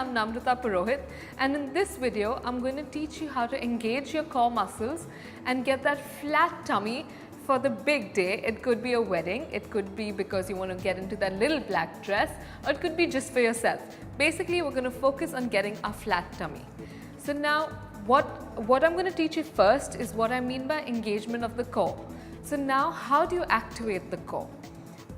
I'm Namrata Purohit, and in this video I'm going to teach you how to engage your core muscles and get that flat tummy for the big day. It could be a wedding, it could be because you want to get into that little black dress, or it could be just for yourself. Basically, we're going to focus on getting a flat tummy. So now what I'm going to teach you first is what I mean by engagement of the core. So now how do you activate the core?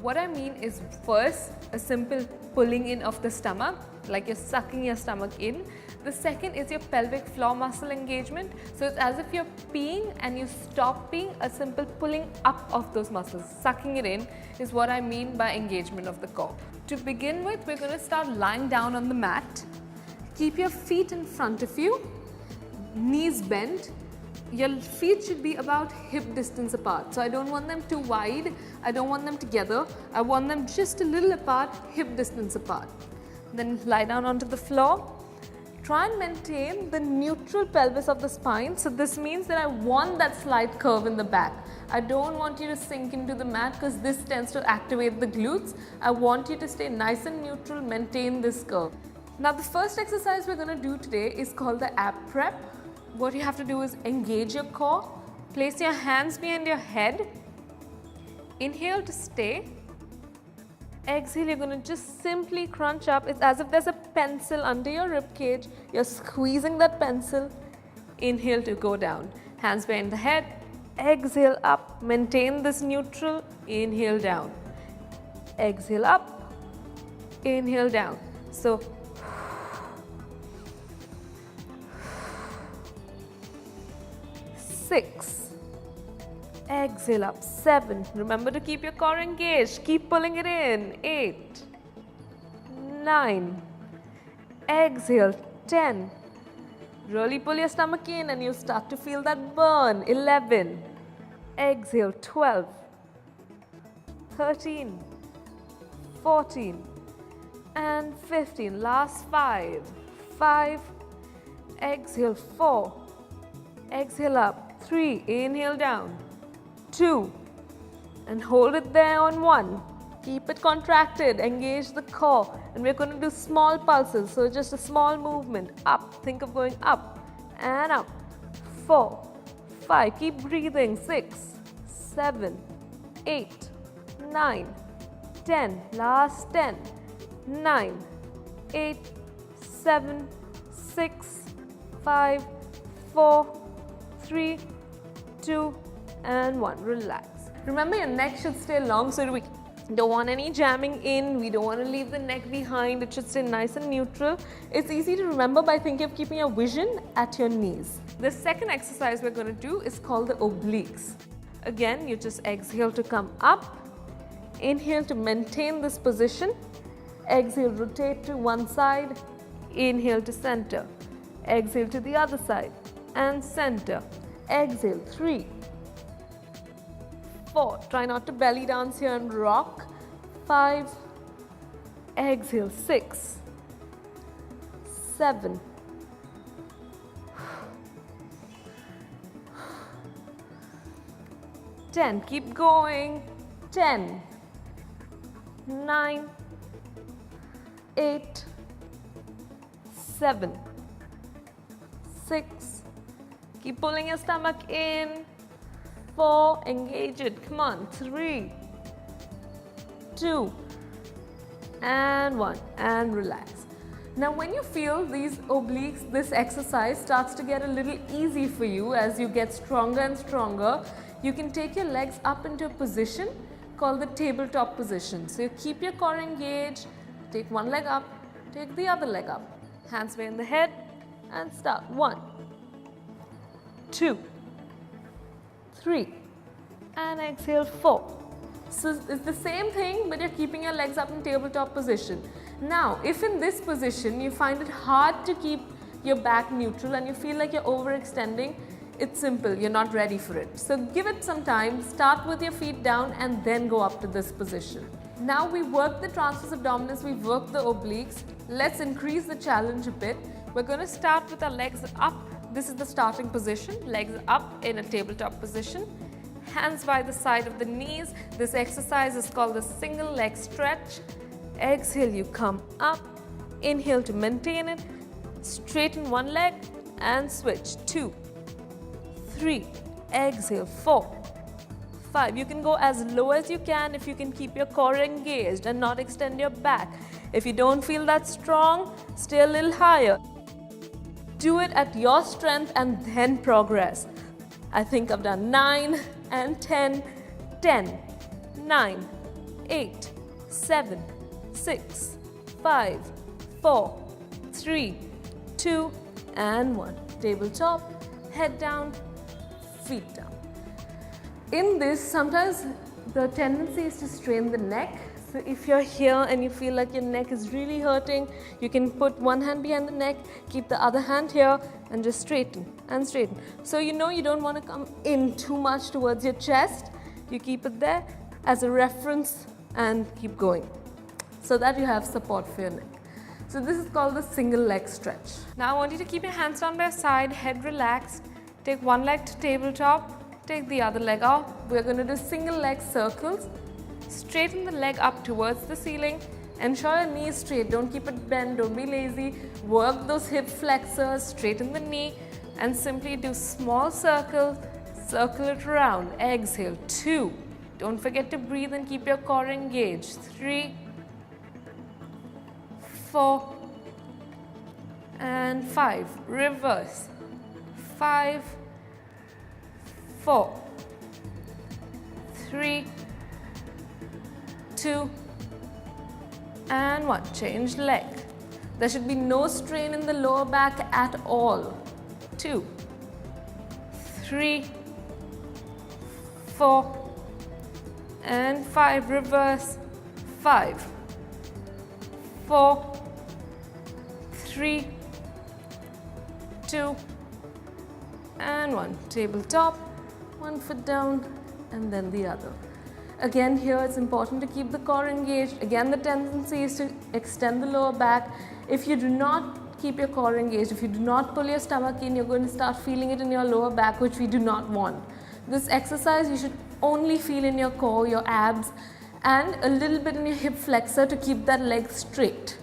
What I mean is, first, a simple pulling in of the stomach, like you're sucking your stomach in. The second is your pelvic floor muscle engagement. So it's as if you're peeing and you stop peeing, a simple pulling up of those muscles, sucking it in is what I mean by engagement of the core. To begin with, we're going to start lying down on the mat. Keep your feet in front of you, knees bent. Your feet should be about hip distance apart. So I don't want them too wide, I don't want them together, I want them just a little apart, hip distance apart. Then lie down onto the floor. Try and maintain the neutral pelvis of the spine. So this means that I want that slight curve in the back. I don't want you to sink into the mat because this tends to activate the glutes. I want you to stay nice and neutral, maintain this curve. Now the first exercise we're going to do today is called the ab prep. What you have to do is engage your core, place your hands behind your head, inhale to stay, exhale, you're going to just simply crunch up. It's as if there's a pencil under your rib cage, you're squeezing that pencil, inhale to go down, hands behind the head, exhale up, maintain this neutral, inhale down, exhale up, inhale down. So 6, exhale up, 7, remember to keep your core engaged, keep pulling it in, 8, 9, exhale, 10, really pull your stomach in and you start to feel that burn, 11, exhale, 12, 13, 14 and 15, last 5, 5, exhale, 4, exhale up, 3, inhale down, 2 and hold it there on 1, keep it contracted, engage the core, and we're going to do small pulses, so just a small movement, up, think of going up and up, 4, 5, keep breathing, 6, 7, 8, 9, 10, last 10, 9, 8, 7, 6, 5, 4, 3, 2 and 1. Relax. Remember, your neck should stay long, so we don't want any jamming in, we don't want to leave the neck behind, it should stay nice and neutral. It's easy to remember by thinking of keeping your vision at your knees. The second exercise we're going to do is called the obliques. Again, you just exhale to come up, inhale to maintain this position, exhale, rotate to one side, inhale to center, exhale to the other side and center, exhale, 3, 4, try not to belly dance here and rock, 5, exhale, 6, 7, 10, keep going, 10, 9, 8, 7, 6, keep pulling your stomach in, 4, engage it, come on, 3, 2 and 1 and relax. Now when you feel these obliques, this exercise starts to get a little easy for you as you get stronger and stronger, you can take your legs up into a position called the tabletop position. So you keep your core engaged, take one leg up, take the other leg up, hands behind the head and start. 1, 2, 3 and exhale, 4. So it's the same thing, but you're keeping your legs up in tabletop position. Now if in this position you find it hard to keep your back neutral and you feel like you're overextending, it's simple, you're not ready for it. So give it some time, start with your feet down and then go up to this position. Now we worked the transverse abdominis, we've worked the obliques. Let's increase the challenge a bit. We're going to start with our legs up. This is the starting position, legs up in a tabletop position. Hands by the side of the knees. This exercise is called the single leg stretch. Exhale, you come up. Inhale to maintain it. Straighten one leg and switch. 2, 3, exhale, 4, 5. You can go as low as you can if you can keep your core engaged and not extend your back. If you don't feel that strong, stay a little higher. Do it at your strength and then progress. I think I've done 9 and 10, 10, 9, 8, 7, 6, 5, 4, 3, 2, and 1. Tabletop, head down, feet down. In this, sometimes the tendency is to strain the neck. So if you're here and you feel like your neck is really hurting, you can put one hand behind the neck, keep the other hand here, and just straighten and straighten. So you know you don't want to come in too much towards your chest. You keep it there as a reference and keep going so that you have support for your neck. So this is called the single leg stretch. Now I want you to keep your hands down by your side, head relaxed. Take one leg to tabletop, take the other leg out. We're going to do single leg circles. Straighten the leg up towards the ceiling. Ensure your knee is straight. Don't keep it bent. Don't be lazy. Work those hip flexors. Straighten the knee and simply do small circles. Circle it around. Exhale. 2. Don't forget to breathe and keep your core engaged. 3, 4, and 5. Reverse. 5, 4, 3, 2, and 1. Change leg. There should be no strain in the lower back at all. 2, 3, 4, and 5. Reverse. 5, 4, 3, 2, and 1. Tabletop, one foot down and then the other. Again, here it's important to keep the core engaged. Again, the tendency is to extend the lower back. If you do not keep your core engaged, if you do not pull your stomach in, you're going to start feeling it in your lower back, which we do not want. This exercise you should only feel in your core, your abs, and a little bit in your hip flexor to keep that leg straight.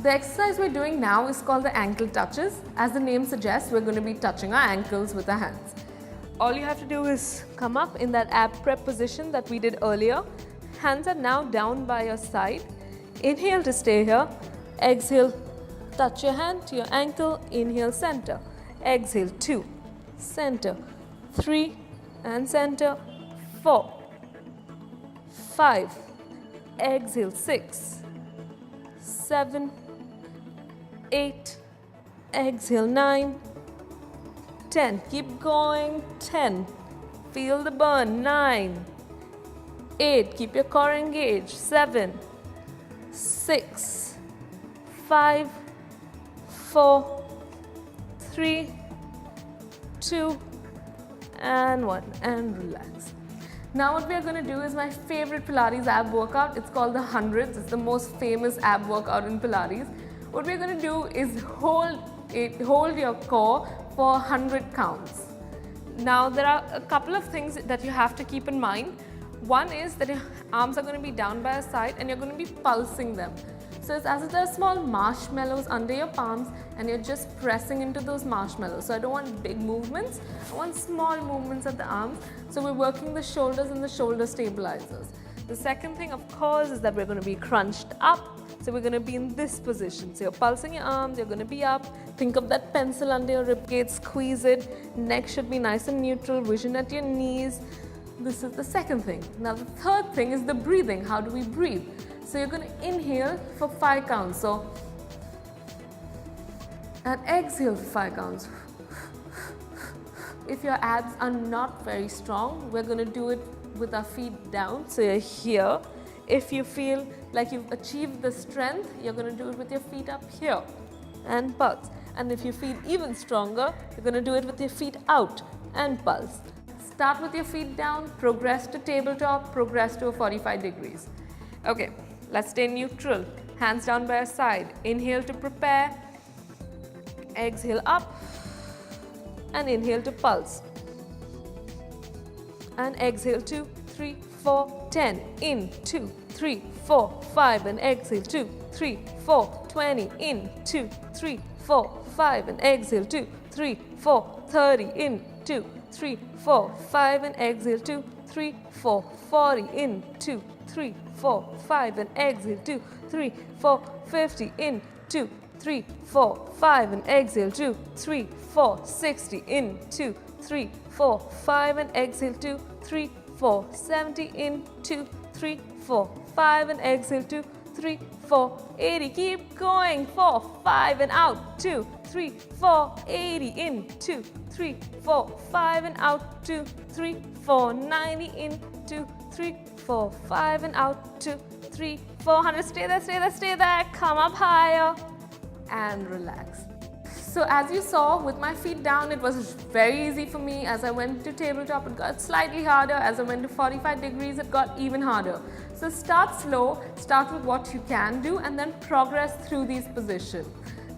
The exercise we're doing now is called the ankle touches. As the name suggests, we're going to be touching our ankles with our hands. All you have to do is come up in that ab prep position that we did earlier. Hands are now down by your side. Inhale to stay here. Exhale, touch your hand to your ankle. Inhale, center. Exhale, 2, center, 3, and center, 4, 5. Exhale, 6, 7, 8. Exhale, 9, 10. Keep going. 10. Feel the burn. 9, 8. Keep your core engaged. 7, 6, 5, 4, 3, 2, and 1. And relax. Now what we are going to do is my favorite Pilates ab workout. It's called the hundreds. It's the most famous ab workout in Pilates. What we're going to do is hold your core for 100 counts. Now there are a couple of things that you have to keep in mind. One is that your arms are going to be down by your side and you're going to be pulsing them. So it's as if there are small marshmallows under your palms and you're just pressing into those marshmallows. So I don't want big movements, I want small movements at the arms. So we're working the shoulders and the shoulder stabilizers. The second thing, of course, is that we're going to be crunched up. So we're going to be in this position. So you're pulsing your arms, you're going to be up. Think of that pencil under your ribcage, squeeze it. Neck should be nice and neutral, vision at your knees. This is the second thing. Now the third thing is the breathing. How do we breathe? So you're going to inhale for 5 counts. So, and exhale for 5 counts. If your abs are not very strong, we're going to do it with our feet down. So you're here. If you feel like you've achieved the strength, you're going to do it with your feet up here and pulse. And if you feel even stronger, you're going to do it with your feet out and pulse. Start with your feet down, progress to tabletop, progress to a 45 degrees. Okay, let's stay neutral. Hands down by your side. Inhale to prepare. Exhale up. And inhale to pulse. And exhale 2, 3, 4, 10, in, 2, 3, 4, 5, and exhale, 2, 3, 4, 20, in, 2, 3, 4, 5, and exhale, 2, 3, 4, 30, in, 2, 3, 4, 5, and exhale, 2, 3, 4, 40, in, 2, 3, 4, 5, and exhale, 2, 3, 4, 50, in, 2, 3, 4, 5, and exhale, 2, 3, 4, 60, in, 2, 3, 4, 5, and exhale, 2, 3, 4, 70, in, 2, 3, 4, 5, and exhale, 2, 3, 4, 80, keep going, 4, 5, and out, 2, 3, 4, 80, in, 2, 3, 4, 5, and out, 2, 3, 4, 90, in, 2, 3, 4, 5, and out, 2, 3, 400, stay there, stay there, stay there, come up higher, and relax. So as you saw, with my feet down, it was very easy for me. As I went to tabletop, it got slightly harder. As I went to 45 degrees, it got even harder. So start slow, start with what you can do, and then progress through these positions.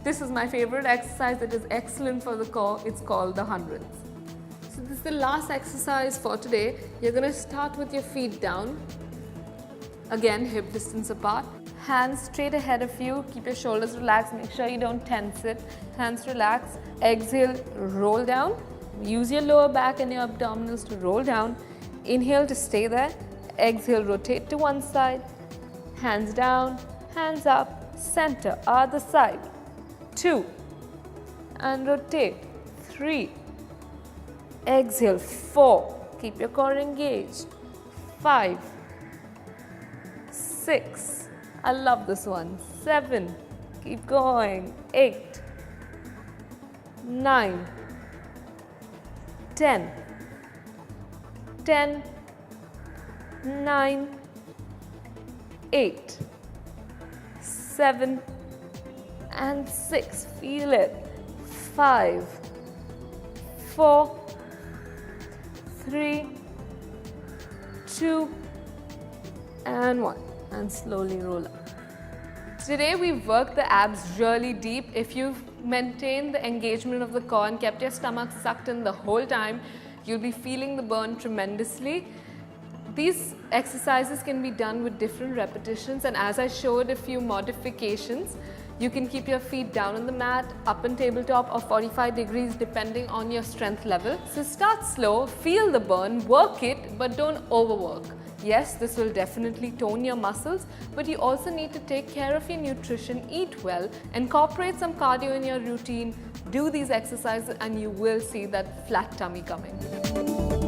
This is my favorite exercise. It is excellent for the core. It's called the hundreds. So this is the last exercise for today. You're going to start with your feet down. Again, hip distance apart. Hands straight ahead of you. Keep your shoulders relaxed. Make sure you don't tense it. Hands relaxed. Exhale, roll down. Use your lower back and your abdominals to roll down. Inhale to stay there. Exhale, rotate to one side. Hands down, hands up, center, other side. 2. And rotate. 3. Exhale, 4. Keep your core engaged. 5. 6. I love this one. 7. Keep going. 8. 9. 10. 10. 9. 8. 7. And 6. Feel it. 5. 4. 3. 2. And 1. And slowly roll up. Today we've worked the abs really deep. If you've maintained the engagement of the core and kept your stomach sucked in the whole time, you'll be feeling the burn tremendously. These exercises can be done with different repetitions, and as I showed a few modifications, you can keep your feet down on the mat, up on tabletop, or 45 degrees depending on your strength level. So start slow, feel the burn, work it, but don't overwork. Yes, this will definitely tone your muscles, but you also need to take care of your nutrition, eat well, incorporate some cardio in your routine, do these exercises, and you will see that flat tummy coming.